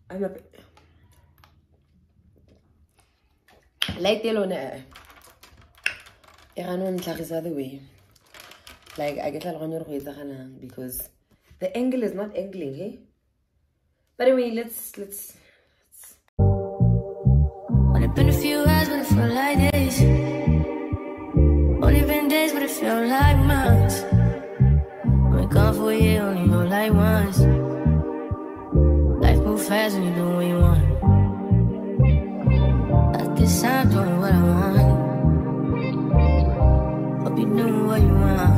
I'm a like the lone. Is the way. Like I get a because the angle is not angling, hey? But anyway, let's Only been a few hours, but it felt like days. Only been days, but it felt like months. Been gone for a year, only go like once. Life moves fast when you do what you want. At this time, doing what I want. Hope you doing what you want.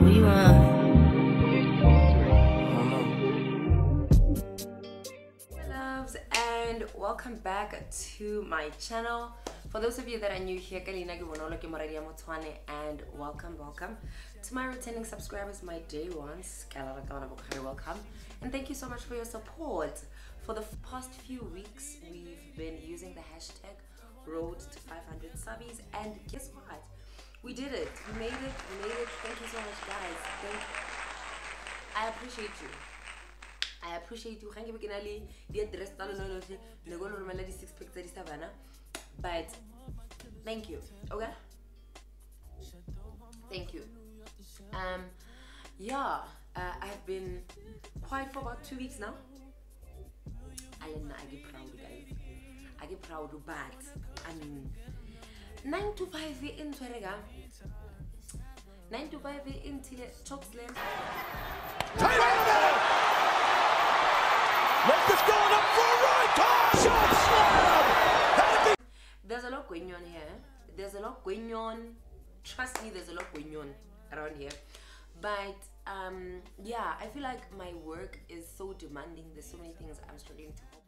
What you want. loves, and welcome back to my channel. For those of you that are new here, and welcome to my returning subscribers, my day ones. Welcome, and thank you so much for your support. For the past few weeks, we've been using the hashtag road to 500 subbies, and guess what? We did it. We made it. Thank you so much, guys. I appreciate you. I appreciate you. Thank you, Beginali. But thank you. Okay? Thank you. Yeah, I've been quiet for about 2 weeks now. I get proud, guys. I get proud, but I mean 9 to 5 in Twerega. 9 to 5 in Chokesland. Left is going up for a right toss! Shot slam! There's a lot going on here. There's a lot going on. Trust me, there's a lot going on around here. But yeah, I feel like my work is so demanding. There's so many things I'm struggling to hold.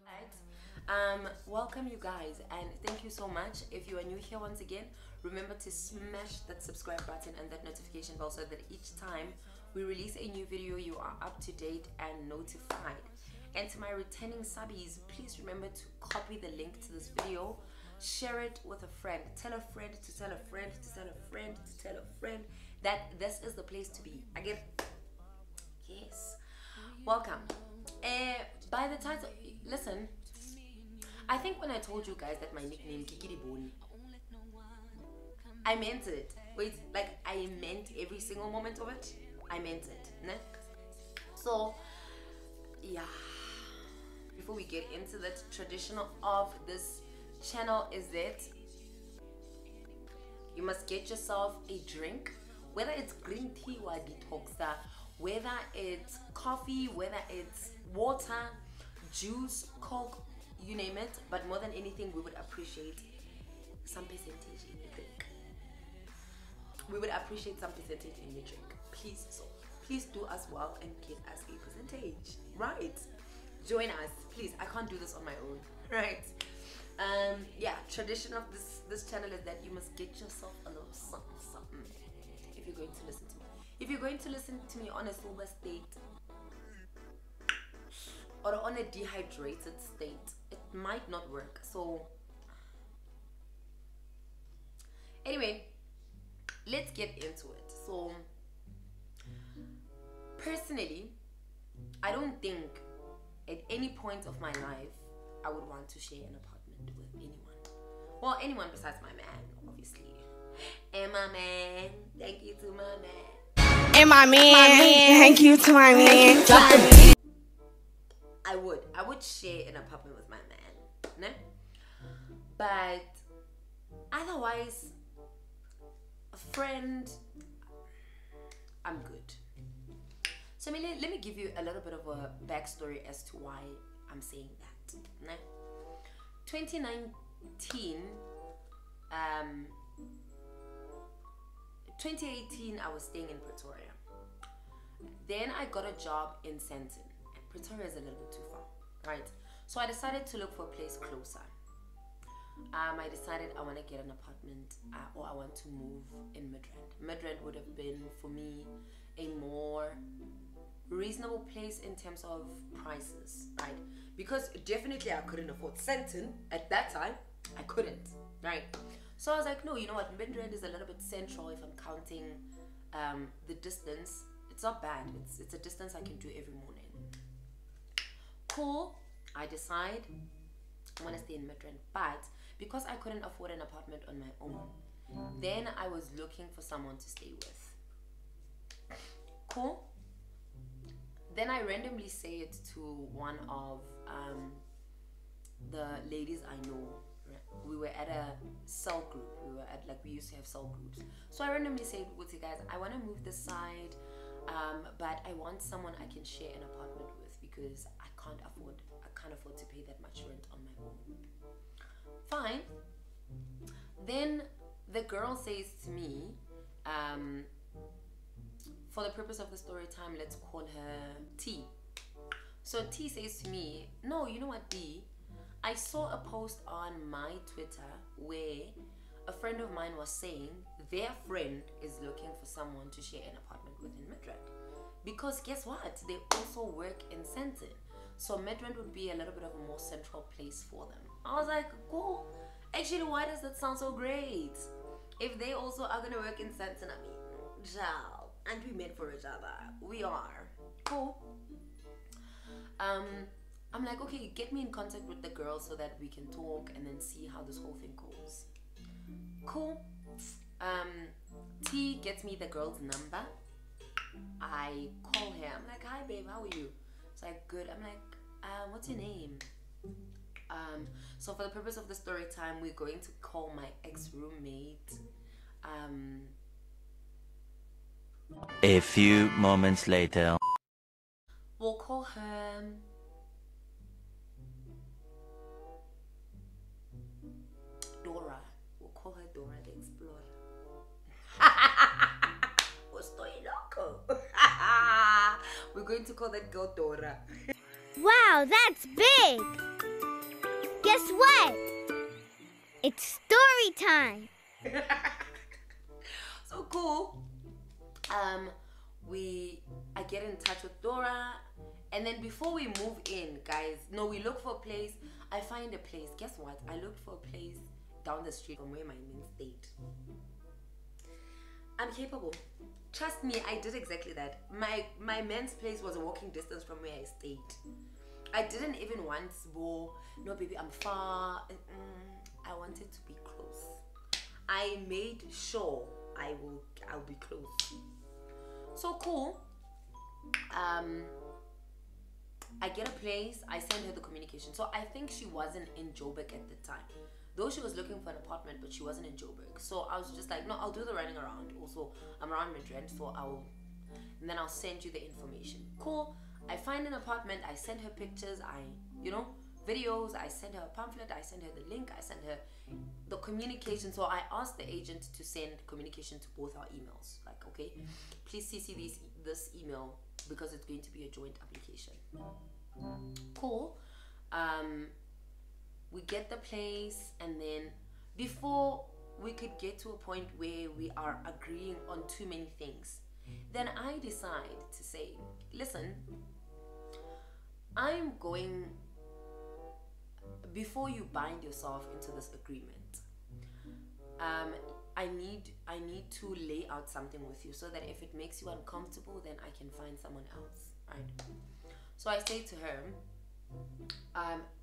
Welcome you guys, and thank you so much. If you are new here, once again, remember to smash that subscribe button and that notification bell so that each time we release a new video, you are up to date and notified. And to my returning subbies, please remember to copy the link to this video, share it with a friend, tell a friend to tell a friend to tell a friend to tell a friend that this is the place to be. I get yes. Welcome. By the title, listen, I think when I told you guys that my nickname Kikiri Boni, I meant it. Wait, like I meant every single moment of it. I meant it. Ne? So yeah, before we get into the traditional of this channel is that you must get yourself a drink, whether it's green tea or detoxer, whether it's coffee, whether it's water, juice, coke, you name it. But more than anything, we would appreciate some percentage in your drink. We would appreciate some percentage in your drink, please. So please do us well and give us a percentage, right? Join us, please. I can't do this on my own, right? Yeah, tradition of this channel is that you must get yourself a little something if you're going to listen to me. If you're going to listen to me on a sober state or on a dehydrated state, it might not work. So anyway, let's get into it. So personally, I don't think at any point of my life I would want to share an apartment with anyone. Well, anyone besides my man, obviously. And my man, thank you to my man. And my man, thank you to my man. I would share an apartment with my man, ne? But otherwise, a friend, I'm good. So let me give you a little bit of a backstory as to why I'm saying that. Ne? 2019, 2018, I was staying in Pretoria. Then I got a job in Sandton. Pretoria is a little bit too far, right? So I decided to look for a place closer. I decided I want to get an apartment or I want to move in Midrand. Midrand would have been, for me, a more reasonable place in terms of prices, right? Because definitely I couldn't afford Sandton at that time. I couldn't, right? So I was like, no, you know what? Midrand is a little bit central if I'm counting the distance. It's not bad. It's a distance I can do every morning. Cool. I decide I want to stay in Midrand, but because I couldn't afford an apartment on my own, then I was looking for someone to stay with. Cool. Then I randomly say it to one of the ladies I know. We were at a cell group. We used to have cell groups. So I randomly said, "What's it, guys? I want to move this side, but I want someone I can share an apartment with because I can't afford to pay that much rent on my own." Fine. Then the girl says to me, for the purpose of the story time, let's call her T. So T says to me, "No, you know what, B? I saw a post on my Twitter where a friend of mine was saying their friend is looking for someone to share an apartment with in Midrand. Because guess what? They also work in Sandton. So Midrand would be a little bit of a more central place for them." I was like, cool. Actually, why does that sound so great? If they also are going to work in Sandton, I mean, child, and we meant for each other. We are. Cool. I'm like, okay, get me in contact with the girl so that we can talk and then see how this whole thing goes. Cool. T gets me the girl's number. I call her. I'm like, "Hi babe, how are you?" It's like, "Good." I'm like, "What's your name?" So for the purpose of the story time, we're going to call my ex-roommate. A few moments later. We'll call her Dora. We'll call her Dora the Explorer. Estoy loco. We're going to call that girl Dora. Wow, that's big! Guess what? It's story time! So cool. I get in touch with Dora, and then before we move in, guys, no, we look for a place. I find a place. Guess what? I looked for a place down the street from where my men stayed. I'm capable. Trust me, I did exactly that. My man's place was a walking distance from where I stayed. I didn't even want no baby, I'm far. I wanted to be close. I made sure I'll be close. So cool. I get a place, I send her the communication. So I think she wasn't in Joburg at the time. Though she was looking for an apartment, but she wasn't in Joburg. So I was just like, no, I'll do the running around. Also, I'm around Midrand, so and then I'll send you the information. Cool. I find an apartment, I send her pictures, videos, I send her a pamphlet, I send her the link, I send her the communication. So I asked the agent to send communication to both our emails. Like, okay, please CC this email because it's going to be a joint application. Cool. We get the place, and then before we could get to a point where we are agreeing on too many things, then I decide to say, listen, I'm going, before you bind yourself into this agreement, I need to lay out something with you so that if it makes you uncomfortable, then I can find someone else, right? So I say to her,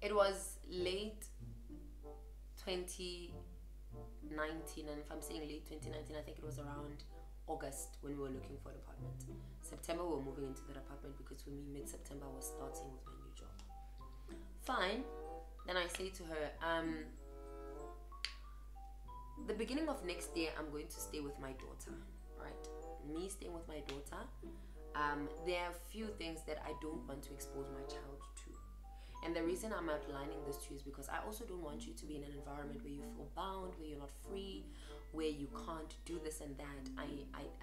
it was late 2019, and if I'm saying late 2019, I think it was around August when we were looking for an apartment. September we were moving into that apartment because for me mid-September I was starting with my new job. Fine. Then I say to her, the beginning of next year I'm going to stay with my daughter, right? Me staying with my daughter. There are a few things that I don't want to expose my child to. And the reason I'm outlining this to you is because I also don't want you to be in an environment where you feel bound, where you're not free, where you can't do this and that. I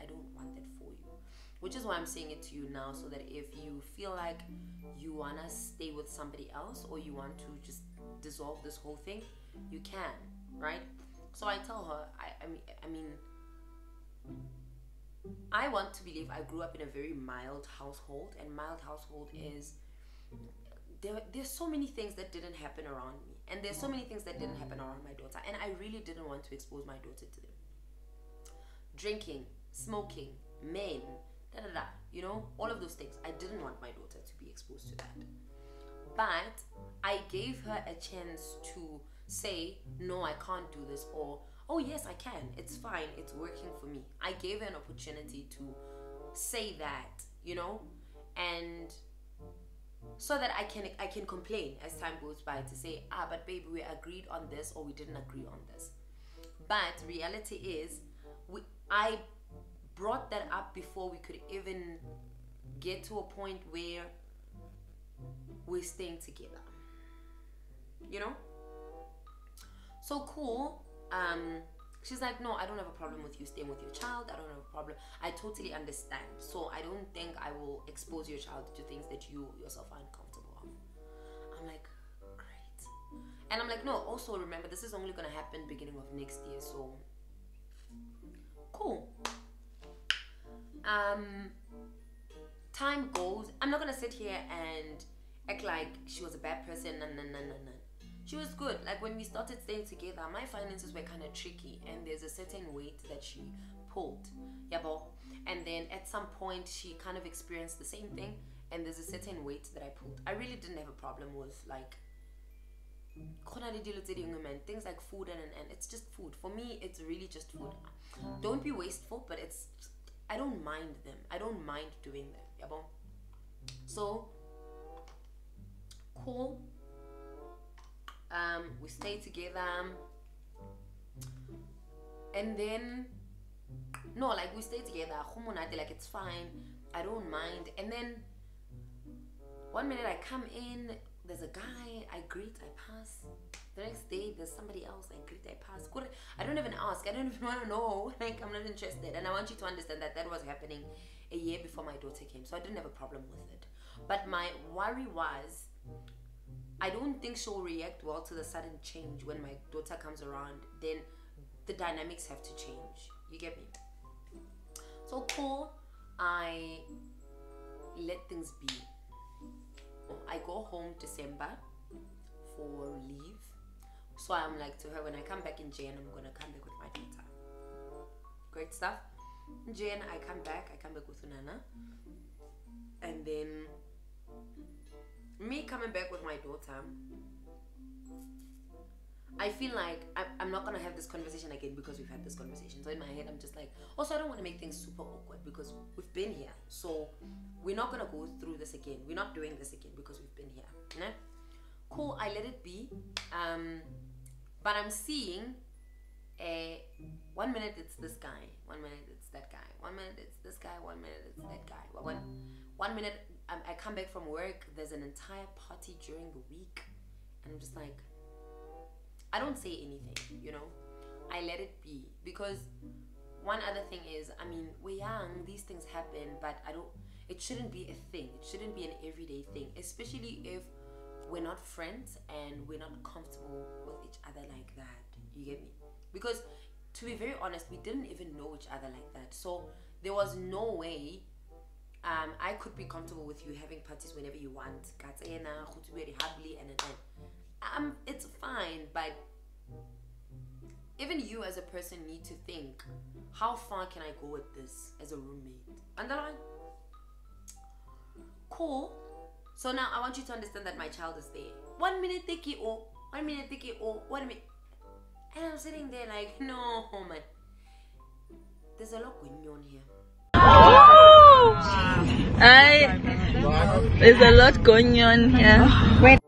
don't want that for you. Which is why I'm saying it to you now, so that if you feel like you want to stay with somebody else or you want to just dissolve this whole thing, you can, right? So I tell her, I want to believe I grew up in a very mild household, and mild household is there's so many things that didn't happen around me, and there's so many things that didn't happen around my daughter, and I really didn't want to expose my daughter to them. Drinking, smoking, men, all of those things. I didn't want my daughter to be exposed to that. But I gave her a chance to say, no, I can't do this, or, oh yes, I can, it's fine, it's working for me. I gave her an opportunity to say that, you know, and so that I can complain as time goes by to say, but baby, we agreed on this, or we didn't agree on this. But reality is, I brought that up before we could even get to a point where we're staying together, you know. So cool. She's like, no, I don't have a problem with you staying with your child. I don't have a problem. I totally understand. So I don't think I will expose your child to things that you yourself are uncomfortable of. I'm like, great. And I'm like, no, also remember, this is only going to happen beginning of next year. So cool. Time goes. I'm not going to sit here and act like she was a bad person. No. She was good. Like when we started staying together, my finances were kind of tricky, and there's a certain weight that she pulled. Yabo. And then at some point she kind of experienced the same thing, and there's a certain weight that I pulled. I really didn't have a problem with like things like food and it's just food. For me, it's really just food. Don't be wasteful, but I don't mind them. I don't mind doing them. Yabo. So cool. We stay together, and then we stay together, like it's fine, I don't mind. And then one minute I come in, there's a guy, I greet, I pass. The next day there's somebody else, I greet, I pass. I don't even ask, I don't even want to know. Like, I'm not interested. And I want you to understand that was happening a year before my daughter came, so I didn't have a problem with it. But my worry was, I don't think she'll react well to the sudden change when my daughter comes around. Then the dynamics have to change. You get me? So cool. I let things be. I go home December for leave. So I'm like to her, when I come back in Jan, I'm gonna come back with my daughter. Great stuff. In Jan, I come back with Unana. And then me coming back with my daughter, I feel like I'm not gonna have this conversation again because we've had this conversation. So in my head, I'm just like, also I don't want to make things super awkward because we've been here. So we're not gonna go through this again. We're not doing this again because we've been here. Né? Cool, I let it be. But I'm seeing 1 minute it's this guy, 1 minute it's that guy, 1 minute it's this guy, 1 minute it's that guy. 1 minute I come back from work, there's an entire party during the week, and I'm just like, I don't say anything, you know. I let it be, because one other thing is, I mean, we're young, these things happen, but it shouldn't be a thing. It shouldn't be an everyday thing, especially if we're not friends and we're not comfortable with each other like that. You get me? Because to be very honest, we didn't even know each other like that. So there was no way I could be comfortable with you having parties whenever you want. It's fine, but even you as a person need to think, how far can I go with this as a roommate? Underline? Cool. So now I want you to understand that my child is there. 1 minute tiki oh, 1 minute tiki oh, 1 minute. And I'm sitting there like, no, man. There's a lot going on here. There's a lot going on here. Wait.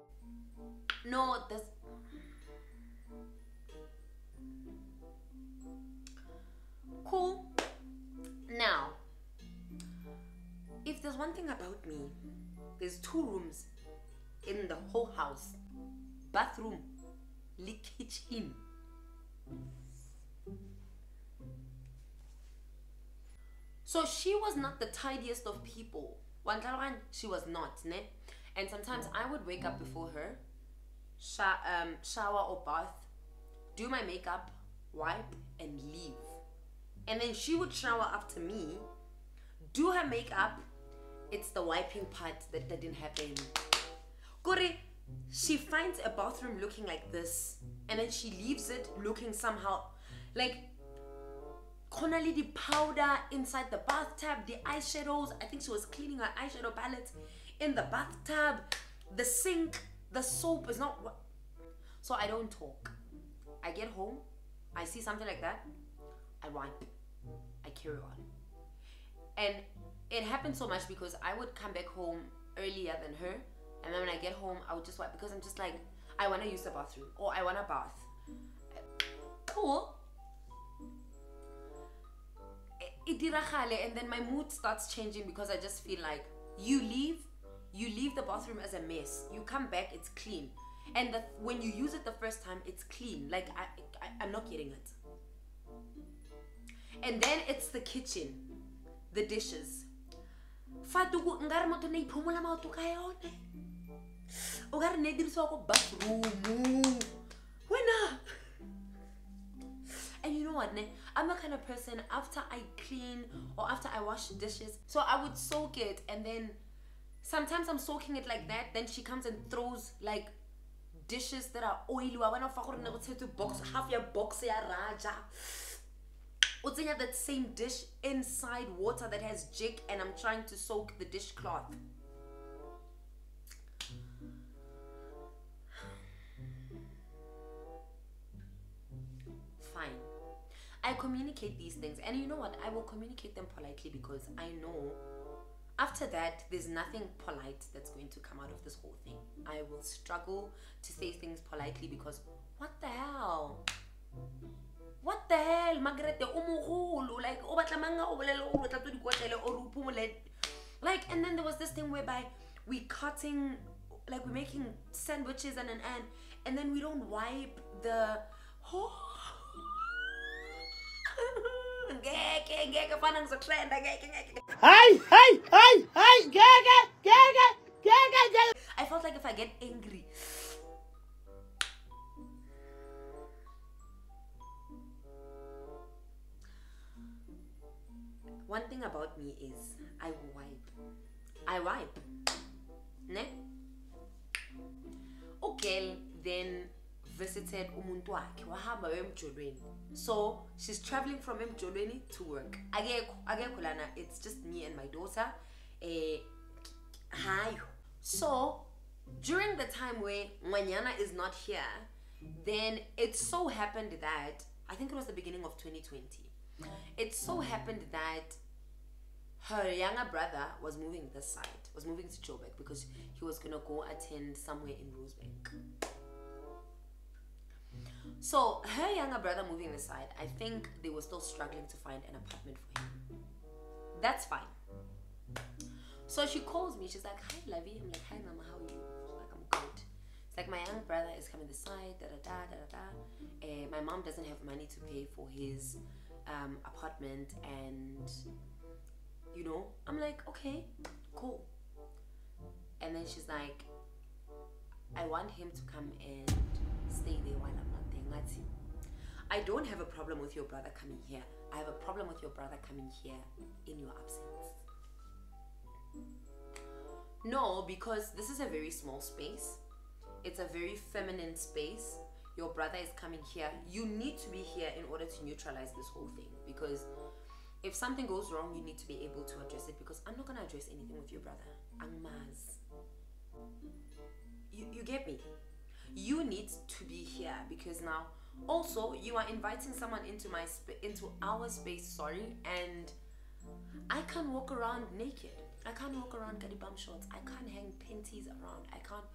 No, there's... Cool. Now, if there's one thing about me, there's 2 rooms in the whole house. Bathroom, kitchen. So she was not the tidiest of people. She was not, ne? And sometimes I would wake up before her, shower or bath, do my makeup, wipe, and leave. And then she would shower after me, do her makeup. It's the wiping part that didn't happen. Kore, she finds a bathroom looking like this, and then she leaves it looking somehow like Conally the powder inside the bathtub, the eyeshadows. I think she was cleaning her eyeshadow palette in the bathtub. The sink, the soap is not what. So I don't talk. I get home, I see something like that, I wipe, I carry on. And it happened so much because I would come back home earlier than her, and then when I get home, I would just wipe because I'm just like, I want to use the bathroom or I want a bath. Cool. And then my mood starts changing because I just feel like you leave the bathroom as a mess. You come back, it's clean. And when you use it the first time, it's clean. Like, I'm not getting it. And then it's the kitchen. The dishes. Bathroom. And you know what, ne? I'm the kind of person, after I clean or after I wash dishes, so I would soak it, and then sometimes I'm soaking it like that, then she comes and throws like dishes that are oily. I want to box half your box ya raja. Utsenya that same dish inside water that has jig, and I'm trying to soak the dishcloth. Fine. I communicate these things, and you know what? I will communicate them politely because I know after that there's nothing polite that's going to come out of this whole thing. I will struggle to say things politely because what the hell? What the hell? Like, and then there was this thing whereby we cutting, like we're making sandwiches and then we don't wipe the I felt like if I get angry, one thing about me is I wipe. Ne? Okay, then visited umuntu wakhe wahamba emjolweni. So she's traveling from emjolweni to work. Akekho lana, it's just me and my daughter. Hi. So during the time where Mwanyana is not here, then it so happened that I think it was the beginning of 2020. It so happened that her younger brother was moving this side, was moving to Joburg because he was gonna go attend somewhere in Rosebank. So her younger brother moving this side, I think they were still struggling to find an apartment for him. That's fine. So she calls me, she's like, hi Lavi. I'm like, hi mama, how are you? She's like, I'm good. It's like, my young brother is coming this side, my mom doesn't have money to pay for his apartment, and you know, I'm like, okay, cool. And then she's like, I want him to come and stay there while I'm not there. That's him. I don't have a problem with your brother coming here. I have a problem with your brother coming here in your absence. No, because this is a very small space. It's a very feminine space. Your brother is coming here. You need to be here in order to neutralize this whole thing, because if something goes wrong, you need to be able to address it, because I'm not going to address anything with your brother. Angmaz. You get me? You need to be here, because now also you are inviting someone into our space, and I can't walk around naked. I can't walk around gaddy bum shorts. I can't hang panties around. I can't.